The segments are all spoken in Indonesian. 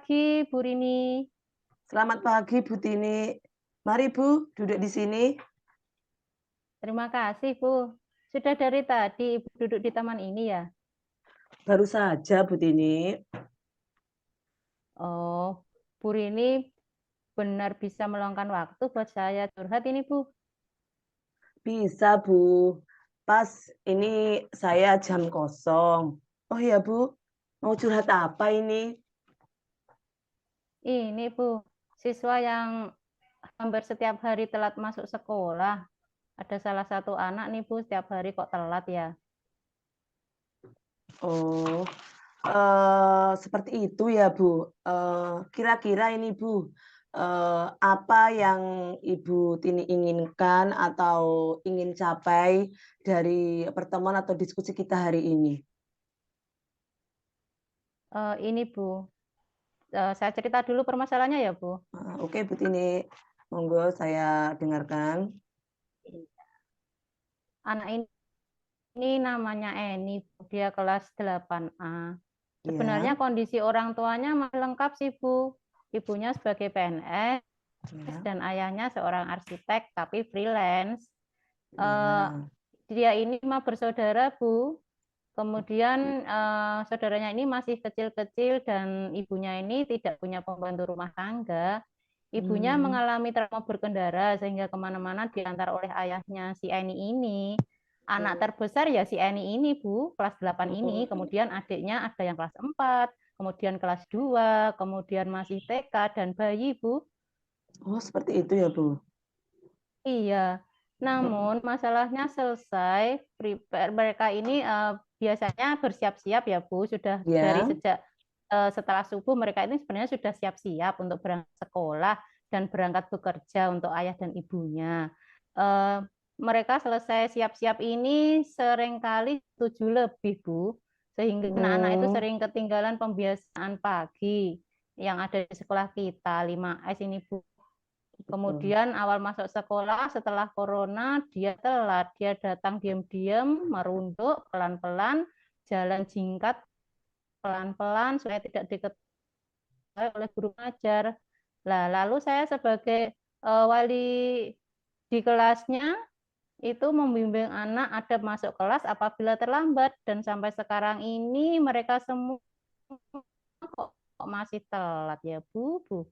pagi, Bu Rini. Selamat pagi, Bu Tini. Mari, Bu, duduk di sini. Terima kasih, Bu. Sudah dari tadi Ibu duduk di taman ini ya? Baru saja, Bu Tini. Oh, Bu Rini benar bisa meluangkan waktu buat saya curhat ini, Bu. Bisa, Bu. Pas ini saya jam kosong. Oh iya, Bu, mau curhat apa ini? Ini, Bu, siswa yang hampir setiap hari telat masuk sekolah. Ada salah satu anak nih, Bu, setiap hari kok telat ya. Oh, seperti itu ya, Bu. Kira-kira ini, Bu, apa yang Ibu Tini inginkan atau ingin capai dari pertemuan atau diskusi kita hari ini? Ini, Bu, saya cerita dulu permasalahannya ya, Bu. Oke, Bu Tini, monggo saya dengarkan. Anak ini namanya Eni, dia kelas 8A. Sebenarnya Iya, kondisi orang tuanya masih lengkap sih, Bu. Ibunya sebagai PNS iya, dan ayahnya seorang arsitek tapi freelance. Eh, iya. Dia ini mah bersaudara, Bu. Kemudian saudaranya ini masih kecil-kecil dan ibunya ini tidak punya pembantu rumah tangga. Ibunya Mmm, mengalami trauma berkendara sehingga kemana-mana diantar oleh ayahnya si Eni ini. Anak oh, terbesar ya si Eni ini, Bu, kelas 8 oh, ini. Kemudian adiknya ada yang kelas 4, kemudian kelas 2, kemudian masih TK dan bayi, Bu. oh seperti itu ya, Bu? Iya. Namun masalahnya selesai, mereka ini biasanya bersiap-siap ya, Bu, sudah dari Iya, sejak setelah subuh mereka ini sebenarnya sudah siap-siap untuk berangkat sekolah dan berangkat bekerja untuk ayah dan ibunya. Eh, Mereka selesai siap-siap ini seringkali 7 lebih, Bu, sehingga anak-anak itu oh, sering ketinggalan pembiasaan pagi yang ada di sekolah kita 5S ini, Bu. betul. Kemudian awal masuk sekolah setelah corona dia telat, dia datang diam-diam, merunduk pelan-pelan, jalan jingkat pelan-pelan supaya tidak diketahui oleh guru ngajar. Lah, lalu saya sebagai wali di kelasnya itu membimbing anak ada masuk kelas apabila terlambat dan sampai sekarang ini mereka semua kok masih telat ya, Bu, Bu.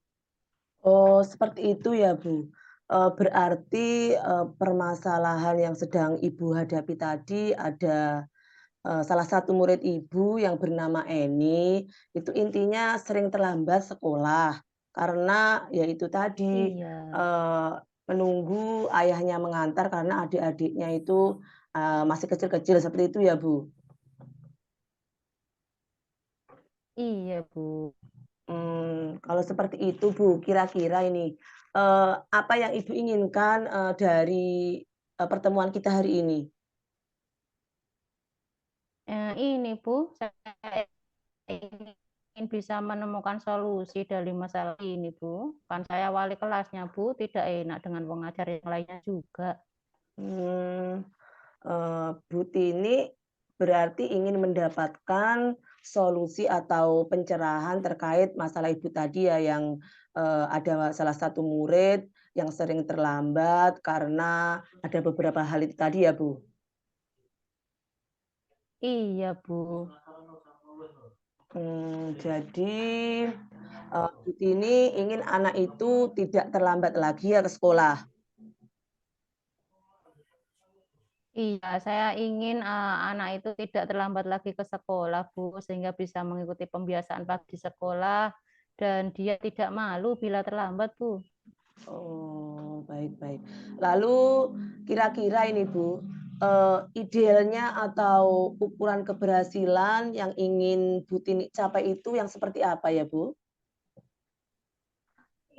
Oh, seperti itu ya, Bu. Berarti, permasalahan yang sedang Ibu hadapi tadi ada, salah satu murid Ibu yang bernama Eni, itu intinya sering terlambat sekolah, karena ya itu tadi, Iya. eee, menunggu ayahnya mengantar karena adik-adiknya itu, masih kecil-kecil, seperti itu ya, Bu? Iya, Bu. Kalau seperti itu, Bu, kira-kira ini, apa yang Ibu inginkan, dari, pertemuan kita hari ini? Ini Bu, saya ingin bisa menemukan solusi dari masalah ini Bu. Kan saya wali kelasnya Bu, tidak enak dengan pengajar yang lainnya juga. Mmm, Bu Tini berarti ingin mendapatkan solusi atau pencerahan terkait masalah Ibu tadi ya yang, ada salah satu murid yang sering terlambat karena ada beberapa hal itu tadi ya, Bu? Iya Bu. Jadi, Bu Tini ingin anak itu tidak terlambat lagi ya ke sekolah? Iya, saya ingin anak itu tidak terlambat lagi ke sekolah Bu, sehingga bisa mengikuti pembiasaan pagi di sekolah dan dia tidak malu bila terlambat Bu. Oh, baik baik. Lalu kira-kira ini Bu, idealnya atau ukuran keberhasilan yang ingin Bu Tini capai itu yang seperti apa ya, Bu?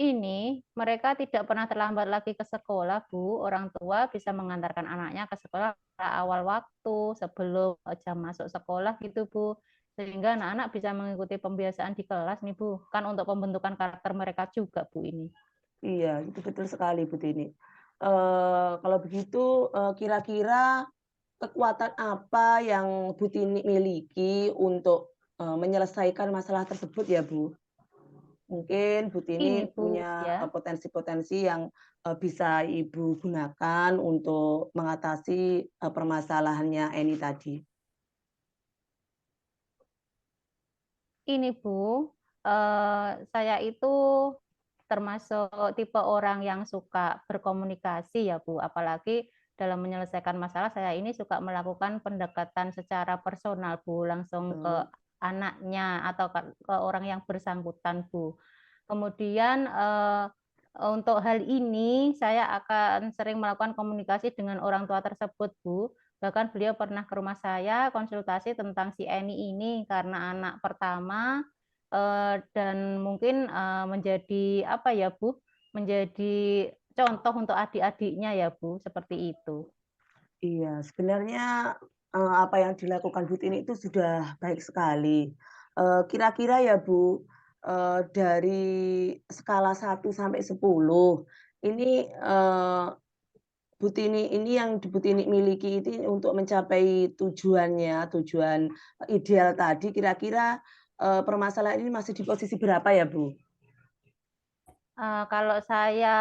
Ini mereka tidak pernah terlambat lagi ke sekolah, Bu. Orang tua bisa mengantarkan anaknya ke sekolah pada awal waktu sebelum jam masuk sekolah gitu, Bu. Sehingga anak-anak bisa mengikuti pembiasaan di kelas nih, Bu. Kan untuk pembentukan karakter mereka juga, Bu, ini. Iya, itu betul sekali Bu Tini. Kalau begitu, kira-kira kekuatan apa yang Bu Tini miliki untuk, menyelesaikan masalah tersebut ya, Bu? Mungkin Bu Ini Tini Bu, punya ya. potensi-potensi yang bisa Ibu gunakan untuk mengatasi permasalahannya Eni tadi. Ini Bu, saya itu termasuk tipe orang yang suka berkomunikasi ya Bu, apalagi dalam menyelesaikan masalah saya ini suka melakukan pendekatan secara personal Bu, langsung ke Eee, anaknya atau ke orang yang bersangkutan Bu. Kemudian untuk hal ini saya akan sering melakukan komunikasi dengan orang tua tersebut Bu. Bahkan beliau pernah ke rumah saya konsultasi tentang si Eni ini karena anak pertama dan mungkin menjadi apa ya Bu, menjadi contoh untuk adik-adiknya ya Bu, seperti itu. iya, sebenarnya, apa yang dilakukan Bu Tini itu sudah baik sekali. Kira-kira ya Bu, dari skala 1 sampai 10, ini, Bu Tini ini yang Bu Tini miliki ini untuk mencapai tujuannya, tujuan ideal tadi kira-kira, permasalahan ini masih di posisi berapa ya, Bu? Kalau saya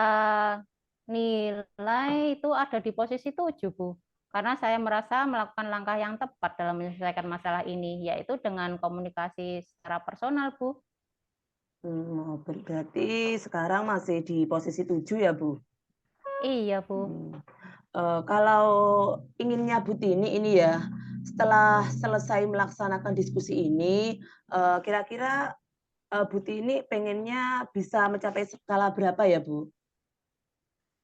nilai itu ada di posisi 7 Bu. Karena saya merasa melakukan langkah yang tepat dalam menyelesaikan masalah ini, yaitu dengan komunikasi secara personal, Bu. Berarti sekarang masih di posisi 7 ya, Bu? Iya, Bu. Mhm. Kalau inginnya Bu Tini ini ya, setelah selesai melaksanakan diskusi ini, kira-kira, Bu Tini pengennya bisa mencapai skala berapa ya, Bu?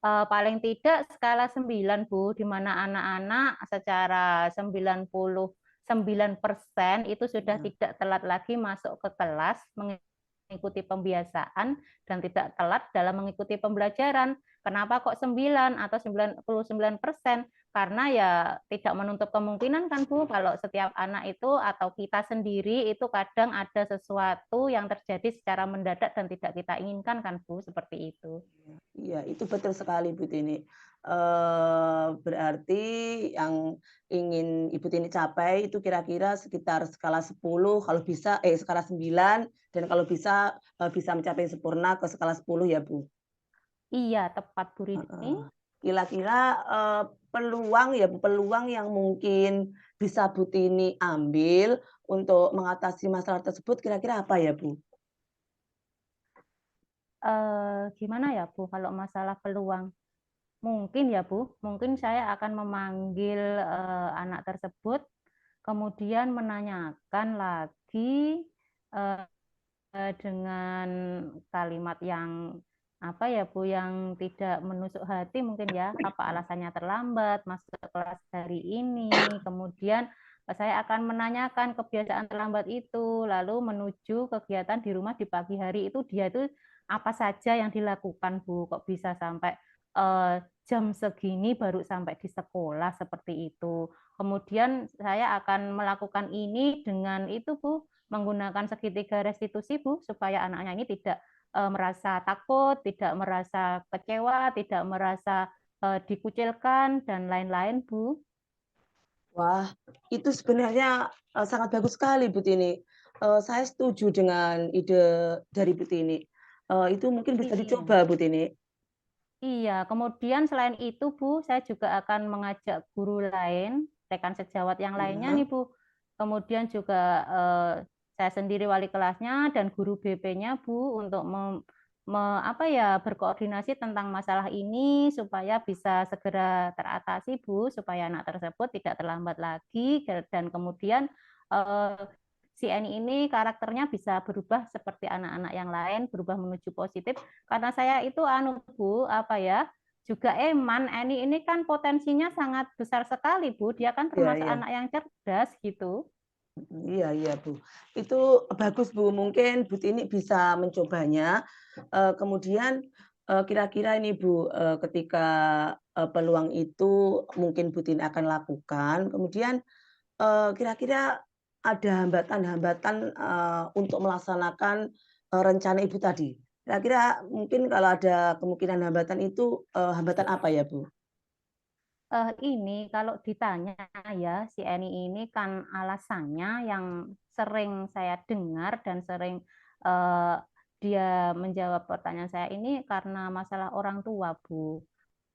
Paling tidak skala 9 Bu, di mana anak-anak secara 99% itu sudah Nah. tidak telat lagi masuk ke kelas, mengikuti pembiasaan, dan tidak telat dalam mengikuti pembelajaran. Kenapa kok 9 atau 99%? Karena ya tidak menutup kemungkinan kan Bu, kalau setiap anak itu atau kita sendiri itu kadang ada sesuatu yang terjadi secara mendadak dan tidak kita inginkan kan Bu, seperti itu. Iya, itu betul sekali Bu Tini. Berarti yang ingin Ibu Tini capai itu kira-kira sekitar skala 10 kalau bisa skala 9 dan kalau bisa, bisa mencapai sempurna ke skala 10 ya, Bu? Iya, tepat Bu Rini. Heeh. Kira-kira, peluang ya Bu, peluang yang mungkin bisa Bu Tini ambil untuk mengatasi masalah tersebut kira-kira apa ya, Bu? Gimana ya Bu, kalau masalah peluang? Mungkin ya Bu, mungkin saya akan memanggil anak tersebut, kemudian menanyakan lagi eh, dengan kalimat yang apa ya Bu, yang tidak menusuk hati mungkin ya, apa alasannya terlambat masuk ke kelas hari ini, kemudian saya akan menanyakan kebiasaan terlambat itu, lalu menuju kegiatan di rumah di pagi hari itu dia itu apa saja yang dilakukan Bu, kok bisa sampai jam segini baru sampai di sekolah seperti itu. Kemudian saya akan melakukan ini dengan itu Bu, menggunakan segitiga restitusi Bu, supaya anaknya ini tidak merasa takut, tidak merasa kecewa, tidak merasa dikucilkan dan lain-lain Bu. Wah, itu sebenarnya, sangat bagus sekali Bu Tini. Saya setuju dengan ide dari Bu Tini. Itu mungkin bisa Iya. dicoba Bu Tini. Iya, kemudian selain itu Bu, saya juga akan mengajak guru lain, rekan sejawat yang lainnya nih Iya. Bu. Kemudian juga saya sendiri wali kelasnya dan guru BP-nya Bu untuk apa ya, berkoordinasi tentang masalah ini supaya bisa segera teratasi Bu, supaya anak tersebut tidak terlambat lagi dan kemudian eh, si Eni ini karakternya bisa berubah seperti anak-anak yang lain, berubah menuju positif karena saya itu anu Bu, apa ya, juga Eman, Eni ini kan potensinya sangat besar sekali Bu, dia kan Iya termasuk iya. anak yang cerdas gitu. Iya iya, Bu. Itu bagus, Bu. Mungkin Bu Tini bisa mencobanya, kemudian, kira-kira ini, Bu, ketika, peluang itu mungkin Bu Tini akan lakukan, kemudian, kira-kira ada hambatan-hambatan, untuk melaksanakan, rencana Ibu tadi. Kira-kira mungkin kalau ada kemungkinan hambatan itu, hambatan apa ya, Bu? Ini kalau ditanya ya, si Eni ini kan alasannya yang sering saya dengar dan sering eh, dia menjawab pertanyaan saya ini karena masalah orang tua, Bu. Mmm,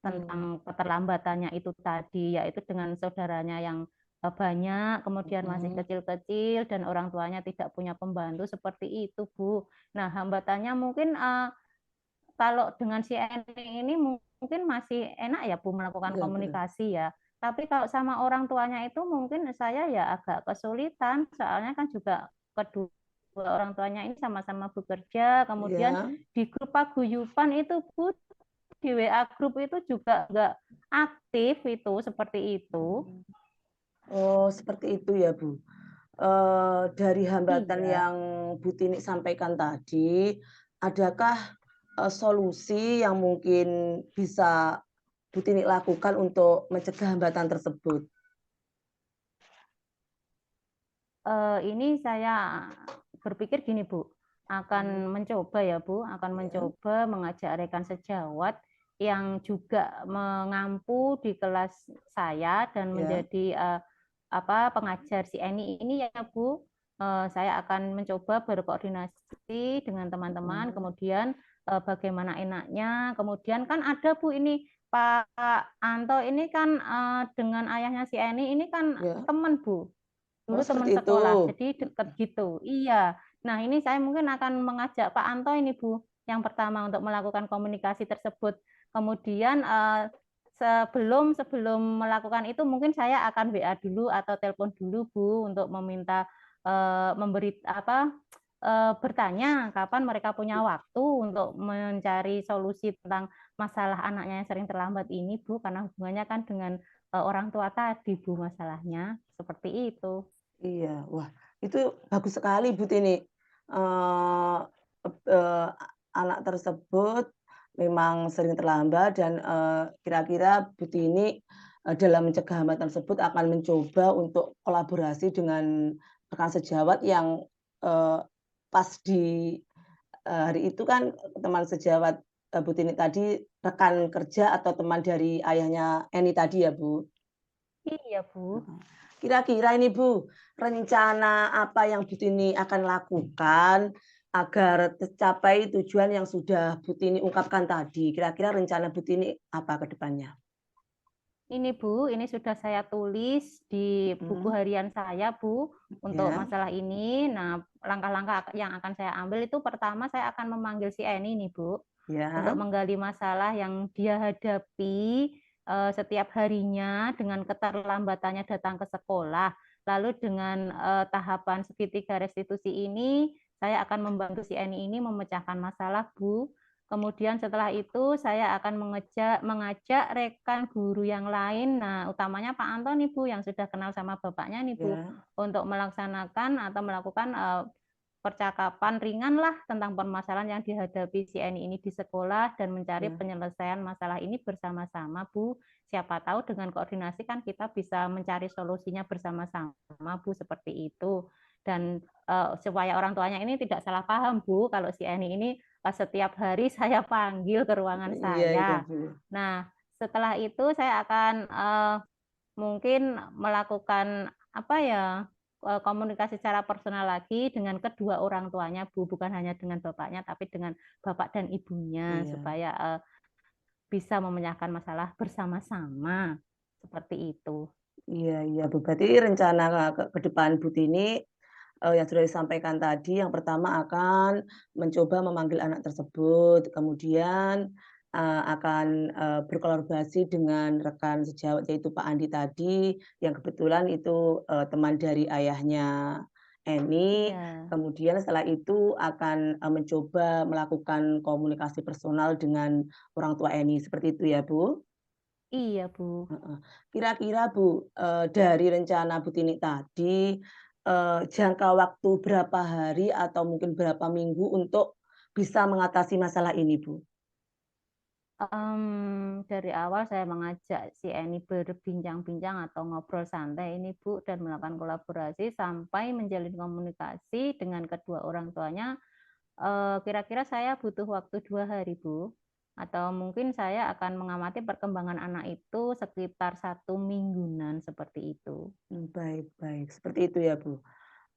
Tentang keterlambatannya itu tadi, yaitu dengan saudaranya yang banyak, kemudian masih mhm, kecil-kecil dan orang tuanya tidak punya pembantu seperti itu, Bu. Nah, hambatannya mungkin kalau dengan si Eni ini mungkin masih enak ya, Bu, melakukan iya betul. komunikasi ya. Tapi kalau sama orang tuanya itu mungkin saya ya agak kesulitan, soalnya kan juga kedua orang tuanya ini sama-sama bekerja, kemudian Iya. di grup paguyuban itu, Bu, di WA grup itu juga nggak aktif itu, seperti itu. Oh, seperti itu ya, Bu. Dari hambatan Iya. yang Bu Tini sampaikan tadi, adakah, solusi yang mungkin bisa Bu Tini lakukan untuk mencegah hambatan tersebut? Ini saya berpikir gini, Bu, Mhm, akan mencoba ya, Bu, akan iya, mencoba mengajak rekan sejawat yang juga mengampu di kelas saya dan iya, menjadi pengajar si Eni ini ya, Bu. Saya akan mencoba berkoordinasi dengan teman-teman, mhm, kemudian bagaimana enaknya, kemudian kan ada, Bu, ini Pak Anto ini kan dengan ayahnya si Eni ini kan iya. teman, Bu. Oh, Dulu teman seperti itu. sekolah, jadi deket gitu. Iya. Nah, ini saya mungkin akan mengajak Pak Anto ini, Bu, yang pertama untuk melakukan komunikasi tersebut. Kemudian, sebelum sebelum melakukan itu mungkin saya akan WA dulu atau telepon dulu, Bu, untuk meminta, bertanya kapan mereka punya waktu untuk mencari solusi tentang masalah anaknya yang sering terlambat ini, Bu, karena hubungannya kan dengan, orang tua tadi, Bu, masalahnya. Seperti itu. Iya, wah itu bagus sekali Bu Tini, eee, anak tersebut memang sering terlambat dan, kira-kira Bu Tini, dalam mencegah hambatan tersebut akan mencoba untuk kolaborasi dengan rekan sejawat yang, eee, pas di, hari itu kan teman sejawat, Bu Tini tadi rekan kerja atau teman dari ayahnya Eni tadi ya, Bu? Iya, Bu. Heeh. Kira-kira ini Bu, rencana apa yang Bu Tini akan lakukan agar tercapai tujuan yang sudah Bu Tini ungkapkan tadi? Kira-kira rencana Bu Tini apa ke depannya? Ini Bu, ini sudah saya tulis di buku Mhm, harian saya, Bu, untuk iya, masalah ini. Nah, langkah-langkah yang akan saya ambil itu pertama saya akan memanggil si Eni nih, Bu, untuk iya, menggali masalah yang dia hadapi setiap harinya dengan keterlambatannya datang ke sekolah. Lalu dengan tahapan segitiga restitusi ini, saya akan membantu si Eni ini memecahkan masalah, Bu. Kemudian setelah itu saya akan mengajak rekan guru yang lain, nah utamanya Pak Anto nih, Bu, yang sudah kenal sama bapaknya nih, Bu, iya, untuk melaksanakan atau melakukan percakapan ringan lah tentang permasalahan yang dihadapi si Eni ini di sekolah dan mencari iya, penyelesaian masalah ini bersama-sama, Bu. Siapa tahu dengan koordinasi kan kita bisa mencari solusinya bersama-sama, Bu, seperti itu. Dan supaya orang tuanya ini tidak salah paham, Bu, kalau si Eni ini setiap hari saya panggil ke ruangan iya itu saya. Bu. Nah, setelah itu saya akan mungkin melakukan apa ya, komunikasi secara personal lagi dengan kedua orang tuanya, Bu, bukan hanya dengan bapaknya tapi dengan bapak dan ibunya Iya, supaya bisa memecahkan masalah bersama-sama. Seperti itu. iya iya Bu, berarti rencana ke depan Bu Tini, yang sudah disampaikan tadi, yang pertama akan mencoba memanggil anak tersebut, kemudian, akan, berkolaborasi dengan rekan sejawat yaitu Pak Andi tadi, yang kebetulan itu, teman dari ayahnya Eni, Iya. kemudian setelah itu akan, mencoba melakukan komunikasi personal dengan orang tua Eni, seperti itu ya, Bu? Iya, Bu. Heeh. Kira-kira Bu, dari rencana Bu Tini tadi, jangka waktu berapa hari atau mungkin berapa minggu untuk bisa mengatasi masalah ini, Bu? Dari awal saya mengajak si Eni berbincang-bincang atau ngobrol santai ini, Bu, dan melakukan kolaborasi sampai menjalin komunikasi dengan kedua orang tuanya. Kira-kira saya butuh waktu 2 hari, Bu. Atau mungkin saya akan mengamati perkembangan anak itu sekitar 1 mingguan seperti itu. Baik baik, seperti itu ya, Bu.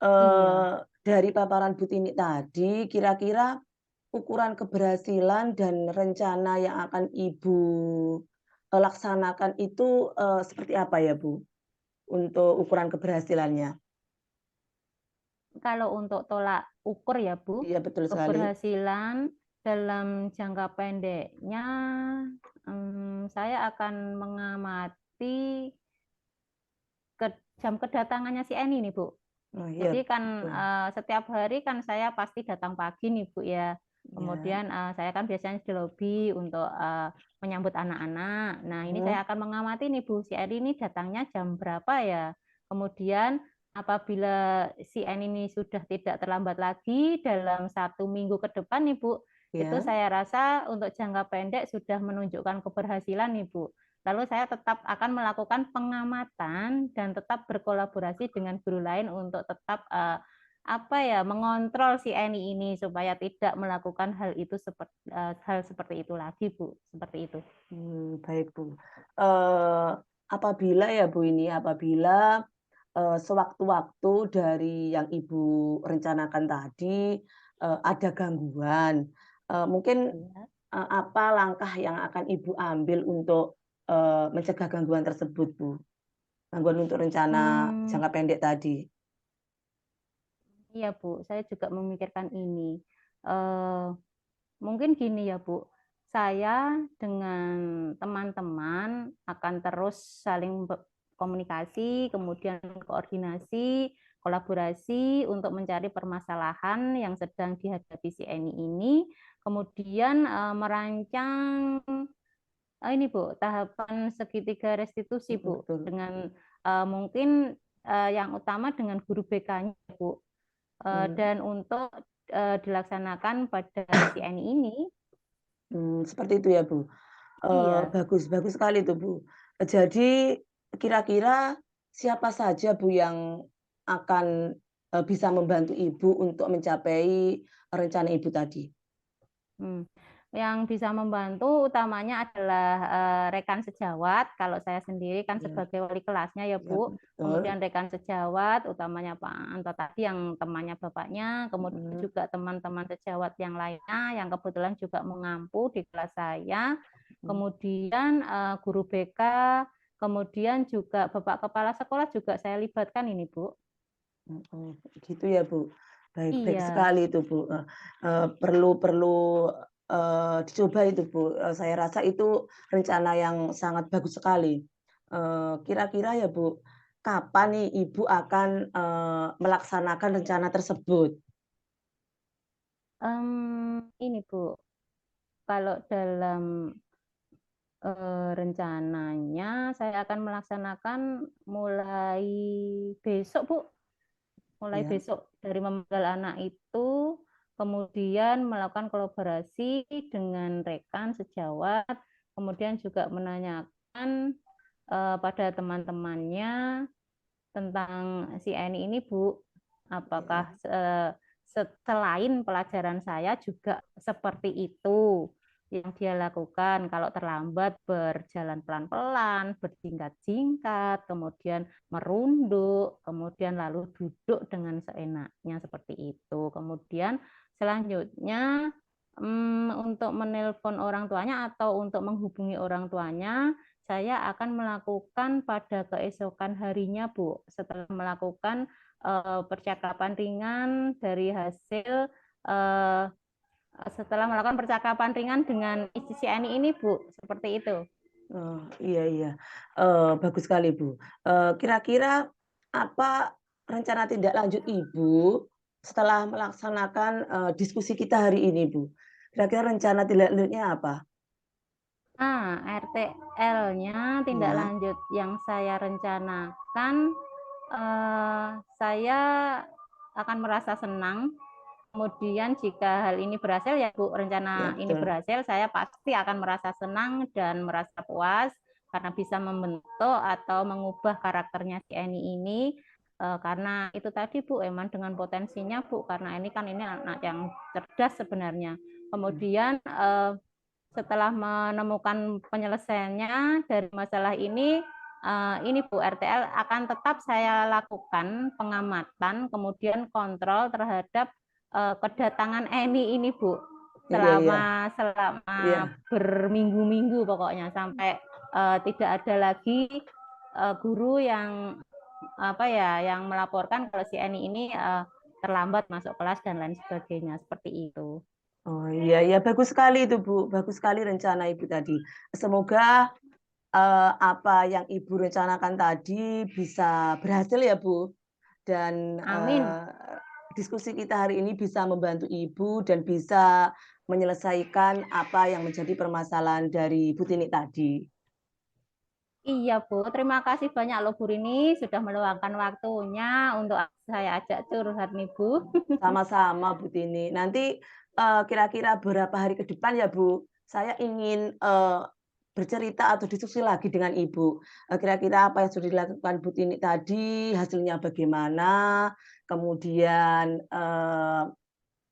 Iya. Dari paparan Bu Tini tadi, kira-kira ukuran keberhasilan dan rencana yang akan Ibu, laksanakan itu, seperti apa ya, Bu, untuk ukuran keberhasilannya? Kalau untuk tolak ukur ya Bu, Iya, betul sekali. keberhasilan dalam jangka pendeknya, saya akan mengamati jam kedatangannya si Eni nih Bu. Oh, iya, Jadi kan, betul. setiap hari kan saya pasti datang pagi nih Bu ya. Iya, Kemudian, saya kan biasanya di lobi untuk, menyambut anak-anak. Nah, ini mhm, saya akan mengamati nih Bu, si Eni ini datangnya jam berapa ya? Kemudian apabila si Eni ini sudah tidak terlambat lagi dalam 1 minggu ke depan nih Bu, itu iya, saya rasa untuk jangka pendek sudah menunjukkan keberhasilan nih Bu. Lalu saya tetap akan melakukan pengamatan dan tetap berkolaborasi dengan guru lain untuk tetap, apa ya, mengontrol si Eni ini supaya tidak melakukan hal seperti itu lagi, Bu, seperti itu. baik, Bu. Eee, apabila ya, Bu, ini, apabila, sewaktu-waktu dari yang Ibu rencanakan tadi, ada gangguan, mungkin, Iya. apa langkah yang akan Ibu ambil untuk, mencegah gangguan tersebut, Bu? Gangguan untuk rencana Mmm, jangka pendek tadi? iya, Bu, saya juga memikirkan ini. Eee, Mungkin gini ya, Bu, saya dengan teman-teman akan terus saling komunikasi, kemudian koordinasi, kolaborasi untuk mencari permasalahan yang sedang dihadapi si Eni ini, kemudian, merancang, ini Bu, tahapan segitiga restitusi Mhm, Bu, betul. dengan, mungkin, yang utama dengan guru BK-nya Bu, Mmm, dan untuk, dilaksanakan pada si Eni ini. seperti itu ya, Bu? Iya. Bagus bagus sekali tuh, Bu. Jadi kira-kira siapa saja, Bu, yang akan, bisa membantu Ibu untuk mencapai rencana Ibu tadi? Yang bisa membantu utamanya adalah, rekan sejawat, kalau saya sendiri kan Iya, sebagai wali kelasnya ya, iya, Bu. betul. Kemudian rekan sejawat utamanya Pak Anto tadi yang temannya bapaknya, kemudian Mhm, juga teman-teman sejawat yang lainnya yang kebetulan juga mengampu di kelas saya. mhm, Kemudian, guru BK, kemudian juga Bapak Kepala Sekolah juga saya libatkan ini, Bu. mhm, gitu ya, Bu. Baik baik Iya. sekali itu, Bu, perlu perlu, dicoba itu, Bu, saya rasa itu rencana yang sangat bagus sekali. Kira-kira ya, Bu, kapan nih Ibu akan, melaksanakan rencana tersebut? Ini Bu, kalau dalam rencananya saya akan melaksanakan mulai besok, Bu. Mulai Ya, besok dari memanggil anak itu, kemudian melakukan kolaborasi dengan rekan sejawat, kemudian juga menanyakan, pada teman-temannya tentang si Eni ini, Bu. ya, Apakah, selain pelajaran saya juga seperti itu yang dia lakukan, kalau terlambat berjalan pelan-pelan, berjingkat-jingkat, kemudian merunduk, kemudian lalu duduk dengan seenaknya seperti itu. Kemudian selanjutnya, untuk menelpon orang tuanya atau untuk menghubungi orang tuanya, saya akan melakukan pada keesokan harinya, Bu, setelah melakukan, percakapan ringan dari hasil, eee, setelah melakukan percakapan ringan dengan istri si Ani ini, Bu, seperti itu. oh, iya iya, bagus sekali, Bu. Kira-kira apa rencana tindak lanjut Ibu setelah melaksanakan, diskusi kita hari ini, Bu? Kira-kira rencana tindak lanjutnya apa? RTL-nya tindak Ya, lanjut yang saya rencanakan, saya akan merasa senang. Kemudian jika hal ini berhasil ya Bu, iya rencana ini betul. berhasil, saya pasti akan merasa senang dan merasa puas karena bisa membentuk atau mengubah karakternya si Eni ini. Karena itu tadi Bu, emang dengan potensinya Bu, karena ini anak yang cerdas sebenarnya. Mmm, Kemudian, setelah menemukan penyelesaiannya dari masalah ini Bu, RTL akan tetap saya lakukan pengamatan, kemudian kontrol terhadap kedatangan Eni ini, Bu. Iya iya. selama Iya. berminggu-minggu pokoknya sampai tidak ada lagi guru yang yang melaporkan kalau si Eni ini terlambat masuk kelas dan lain sebagainya seperti itu. Oh iya iya, bagus sekali itu Bu, bagus sekali rencana Ibu tadi. Semoga apa yang Ibu rencanakan tadi bisa berhasil ya Bu, dan Amin. diskusi kita hari ini bisa membantu Ibu dan bisa menyelesaikan apa yang menjadi permasalahan dari Bu Tini tadi. Iya, Bu. Terima kasih banyak loh Bu Rini sudah meluangkan waktunya untuk saya ajak curhat nih, Bu. Sama-sama Bu Tini. Nanti kira-kira beberapa hari ke depan ya Bu, saya ingin bercerita atau diskusi lagi dengan Ibu. Kira-kira apa yang sudah dilakukan Bu Tini tadi, hasilnya bagaimana, kemudian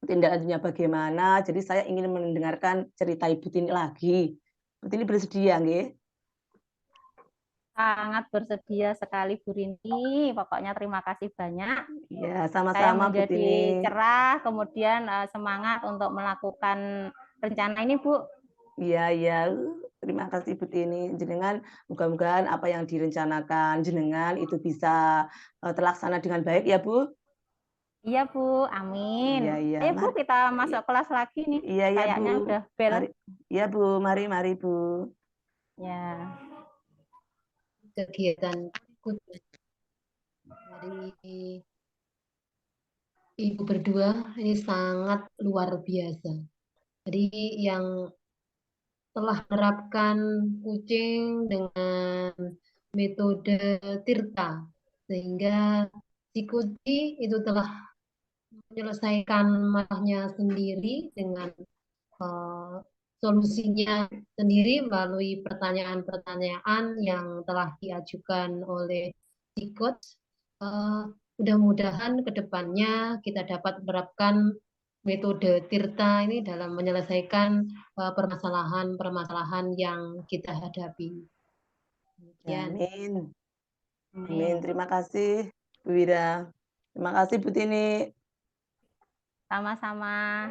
tindak lanjutnya bagaimana. Jadi saya ingin mendengarkan cerita Ibu Tini lagi. Bu Tini bersedia nggih? Sangat bersedia sekali Bu Rini. Pokoknya terima kasih banyak. Ya, Saya sama-sama Bu menjadi Tini. cerah, kemudian semangat untuk melakukan rencana ini, Bu. Iya iya, terima kasih Bu Tini. Jenengan mudah-mudahan apa yang direncanakan jenengan itu bisa, terlaksana dengan baik ya, Bu. Iya, Bu. Amin. Iya iya, Ayo, Bu, kita iya masuk kelas lagi nih. iya iya, Bu. Kayaknya udah bel. Mari iya, Bu, mari mari, Bu. Ya. Kegiatan berikutnya dari Ibu berdua ini sangat luar biasa. Jadi yang telah menerapkan kucing dengan metode Tirta, sehingga si kucing itu telah menyelesaikan masalahnya sendiri dengan eh, solusinya sendiri melalui pertanyaan-pertanyaan yang telah diajukan oleh si coach. Mudah-mudahan ke depannya kita dapat menerapkan metode Tirta ini dalam menyelesaikan permasalahan-permasalahan yang kita hadapi. Ya, Demikian. amin. Amin. Amin. Terima kasih, Bu Wira. Terima kasih, Bu Tini. Sama-sama.